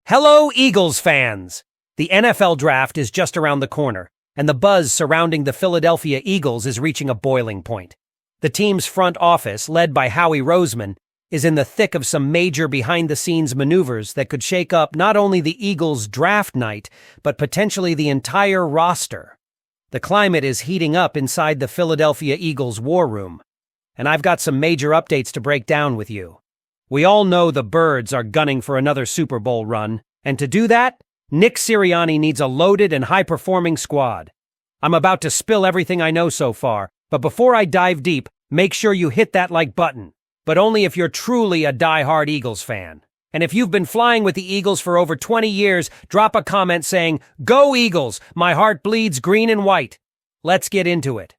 Hello, Eagles fans! The NFL draft is just around the corner, and the buzz surrounding the Philadelphia Eagles is reaching a boiling point. The team's front office, led by Howie Roseman, is in the thick of some major behind-the-scenes maneuvers that could shake up not only the Eagles' draft night, but potentially the entire roster. The climate is heating up inside the Philadelphia Eagles' war room, and I've got some major updates to break down with you. We all know the Birds are gunning for another Super Bowl run, and to do that, Nick Sirianni needs a loaded and high-performing squad. I'm about to spill everything I know so far, but before I dive deep, make sure you hit that like button. But only if you're truly a die-hard Eagles fan. And if you've been flying with the Eagles for over 20 years, drop a comment saying, "Go Eagles! My heart bleeds green and white." Let's get into it.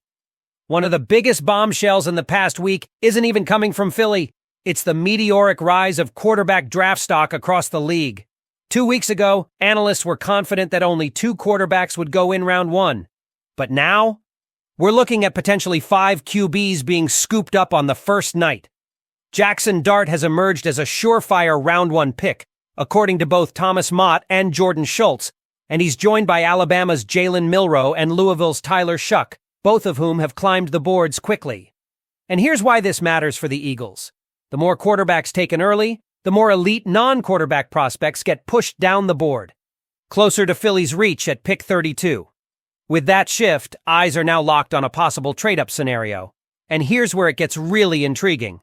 One of the biggest bombshells in the past week isn't even coming from Philly. It's the meteoric rise of quarterback draft stock across the league. 2 weeks ago, analysts were confident that only 2 quarterbacks would go in round 1. But now, we're looking at potentially 5 QBs being scooped up on the first night. Jackson Dart has emerged as a surefire round 1 pick, according to both Thomas Mott and Jordan Schultz, and he's joined by Alabama's Jalen Milroe and Louisville's Tyler Shuck, both of whom have climbed the boards quickly. And here's why this matters for the Eagles. The more quarterbacks taken early, the more elite non-quarterback prospects get pushed down the board, closer to Philly's reach at pick 32. With that shift, eyes are now locked on a possible trade-up scenario. And here's where it gets really intriguing.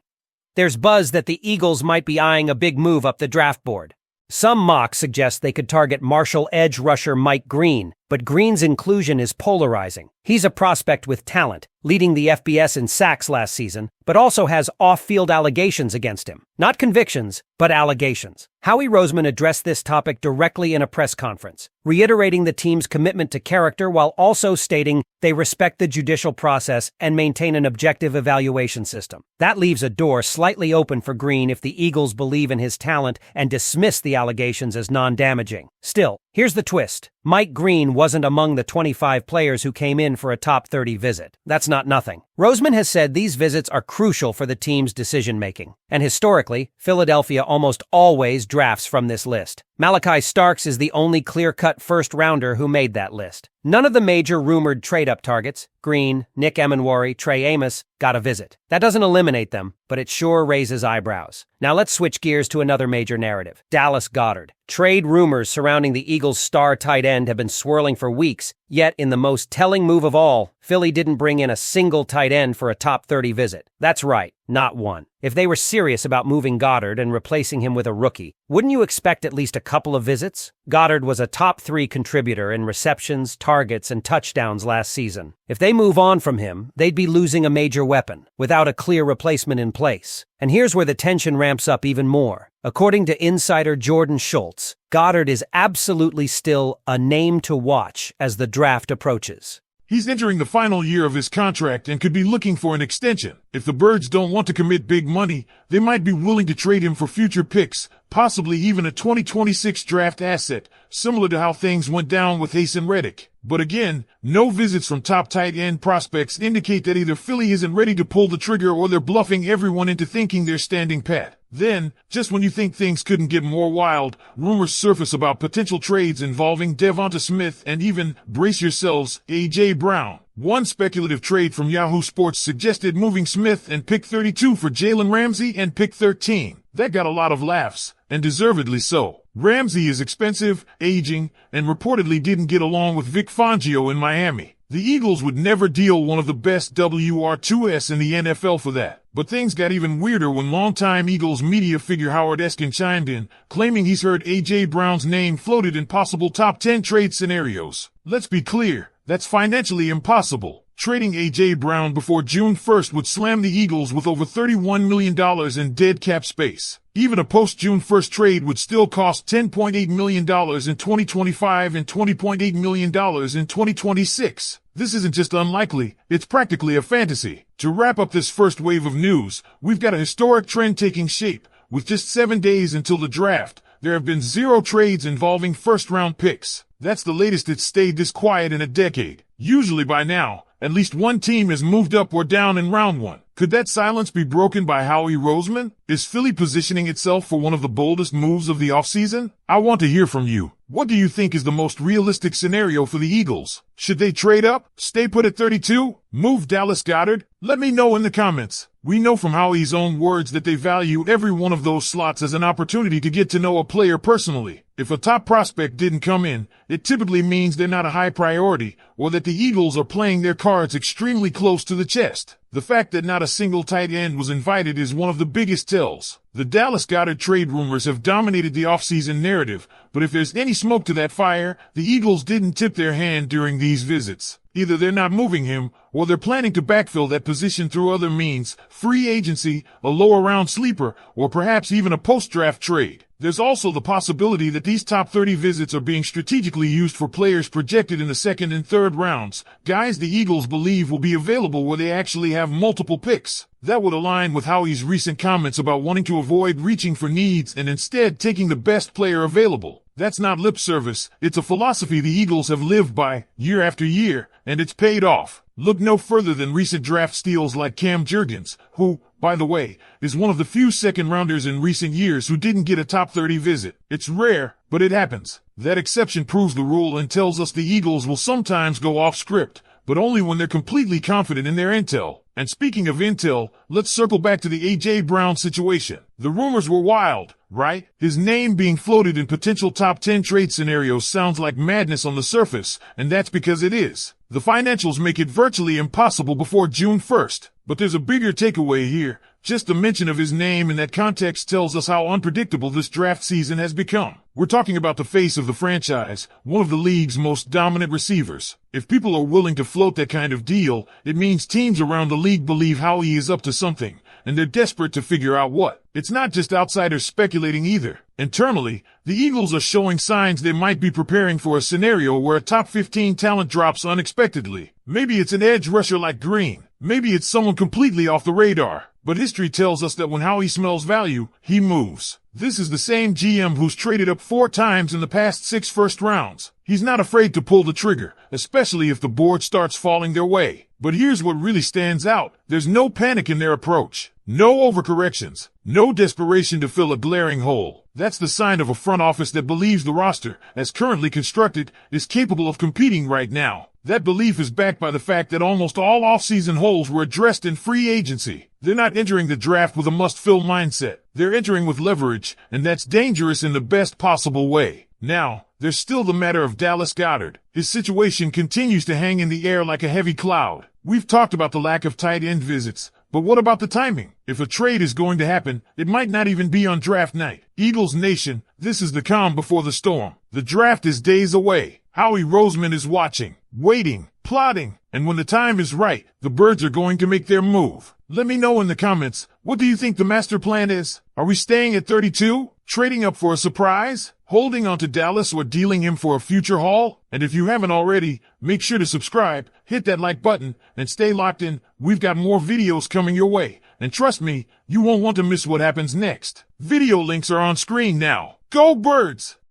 There's buzz that the Eagles might be eyeing a big move up the draft board. Some mocks suggest they could target Marshall edge rusher Mike Green, but Green's inclusion is polarizing. He's a prospect with talent, leading the FBS in sacks last season, but also has off-field allegations against him. Not convictions, but allegations. Howie Roseman addressed this topic directly in a press conference, reiterating the team's commitment to character while also stating they respect the judicial process and maintain an objective evaluation system. That leaves a door slightly open for Green if the Eagles believe in his talent and dismiss the allegations as non-damaging. Still, here's the twist. Mike Green wasn't among the 25 players who came in for a top 30 visit. That's not nothing. Roseman has said these visits are crucial for the team's decision-making. And historically, Philadelphia almost always drafts from this list. Malachi Starks is the only clear-cut first-rounder who made that list. None of the major rumored trade-up targets, Green, Nick Emenwari, Trey Amos, got a visit. That doesn't eliminate them, but it sure raises eyebrows. Now let's switch gears to another major narrative, Dallas Goedert. Trade rumors surrounding the Eagles' star tight end have been swirling for weeks, yet in the most telling move of all, Philly didn't bring in a single tight end for a top 30 visit. That's right, not one. If they were serious about moving Goedert and replacing him with a rookie, wouldn't you expect at least a couple of visits? Goedert was a top 3 contributor in receptions, targets, and touchdowns last season. If they move on from him, they'd be losing a major weapon, without a clear replacement in place. And here's where the tension ramps up even more. According to insider Jordan Schultz, Goedert is absolutely still a name to watch as the draft approaches. He's entering the final year of his contract and could be looking for an extension. If the Birds don't want to commit big money, they might be willing to trade him for future picks, possibly even a 2026 draft asset, similar to how things went down with Haason Reddick. But again, no visits from top tight end prospects indicate that either Philly isn't ready to pull the trigger or they're bluffing everyone into thinking they're standing pat. Then, just when you think things couldn't get more wild, rumors surface about potential trades involving DeVonta Smith and even, brace yourselves, A.J. Brown. One speculative trade from Yahoo Sports suggested moving Smith and pick 32 for Jalen Ramsey and pick 13. That got a lot of laughs, and deservedly so. Ramsey is expensive, aging, and reportedly didn't get along with Vic Fangio in Miami. The Eagles would never deal one of the best WR2S in the NFL for that. But things got even weirder when longtime Eagles media figure Howard Eskin chimed in, claiming he's heard A.J. Brown's name floated in possible top 10 trade scenarios. Let's be clear, that's financially impossible. Trading A.J. Brown before June 1st would slam the Eagles with over $31 million in dead cap space. Even a post-June 1st trade would still cost $10.8 million in 2025 and $20.8 million in 2026. This isn't just unlikely, it's practically a fantasy. To wrap up this first wave of news, we've got a historic trend taking shape. With just 7 days until the draft, there have been 0 trades involving first-round picks. That's the latest it's stayed this quiet in a decade. Usually by now, at least one team has moved up or down in round 1. Could that silence be broken by Howie Roseman? Is Philly positioning itself for one of the boldest moves of the offseason? I want to hear from you. What do you think is the most realistic scenario for the Eagles? Should they trade up, stay put at 32, move Dallas Goedert? Let me know in the comments. We know from Howie's own words that they value every one of those slots as an opportunity to get to know a player personally. If a top prospect didn't come in, it typically means they're not a high priority, or that the Eagles are playing their cards extremely close to the chest. The fact that not a single tight end was invited is one of the biggest tells. The Dallas Goedert trade rumors have dominated the offseason narrative, but if there's any smoke to that fire, the Eagles didn't tip their hand during these visits. Either they're not moving him, or they're planning to backfill that position through other means, free agency, a lower-round sleeper, or perhaps even a post-draft trade. There's also the possibility that these top 30 visits are being strategically used for players projected in the second and third rounds, guys the Eagles believe will be available where they actually have multiple picks. That would align with Howie's recent comments about wanting to avoid reaching for needs and instead taking the best player available. That's not lip service, it's a philosophy the Eagles have lived by, year after year, and it's paid off. Look no further than recent draft steals like Cam Jurgens, who, by the way, is one of the few second-rounders in recent years who didn't get a top 30 visit. It's rare, but it happens. That exception proves the rule and tells us the Eagles will sometimes go off script, but only when they're completely confident in their intel. And speaking of intel, let's circle back to the A.J. Brown situation. The rumors were wild, right? His name being floated in potential top 10 trade scenarios sounds like madness on the surface, and that's because it is. The financials make it virtually impossible before June 1st. But there's a bigger takeaway here. Just the mention of his name in that context tells us how unpredictable this draft season has become. We're talking about the face of the franchise, one of the league's most dominant receivers. If people are willing to float that kind of deal, it means teams around the league believe Howie is up to something, and they're desperate to figure out what. It's not just outsiders speculating either. Internally, the Eagles are showing signs they might be preparing for a scenario where a top 15 talent drops unexpectedly. Maybe it's an edge rusher like Green. Maybe it's someone completely off the radar. But history tells us that when Howie smells value, he moves. This is the same GM who's traded up 4 times in the past 6 first rounds. He's not afraid to pull the trigger, especially if the board starts falling their way. But here's what really stands out. There's no panic in their approach. No overcorrections. No desperation to fill a glaring hole. That's the sign of a front office that believes the roster, as currently constructed, is capable of competing right now. That belief is backed by the fact that almost all offseason holes were addressed in free agency. They're not entering the draft with a must-fill mindset. They're entering with leverage, and that's dangerous in the best possible way. Now, there's still the matter of Dallas Goedert. His situation continues to hang in the air like a heavy cloud. We've talked about the lack of tight end visits, but what about the timing? If a trade is going to happen, it might not even be on draft night. Eagles Nation, this is the calm before the storm. The draft is days away. Howie Roseman is watching, waiting, plotting, and when the time is right, the birds are going to make their move. Let me know in the comments, what do you think the master plan is? Are we staying at 32? Trading up for a surprise? Holding on to Dallas or dealing him for a future haul? And if you haven't already, make sure to subscribe, hit that like button, and stay locked in. We've got more videos coming your way. And trust me, you won't want to miss what happens next. Video links are on screen now. Go Birds!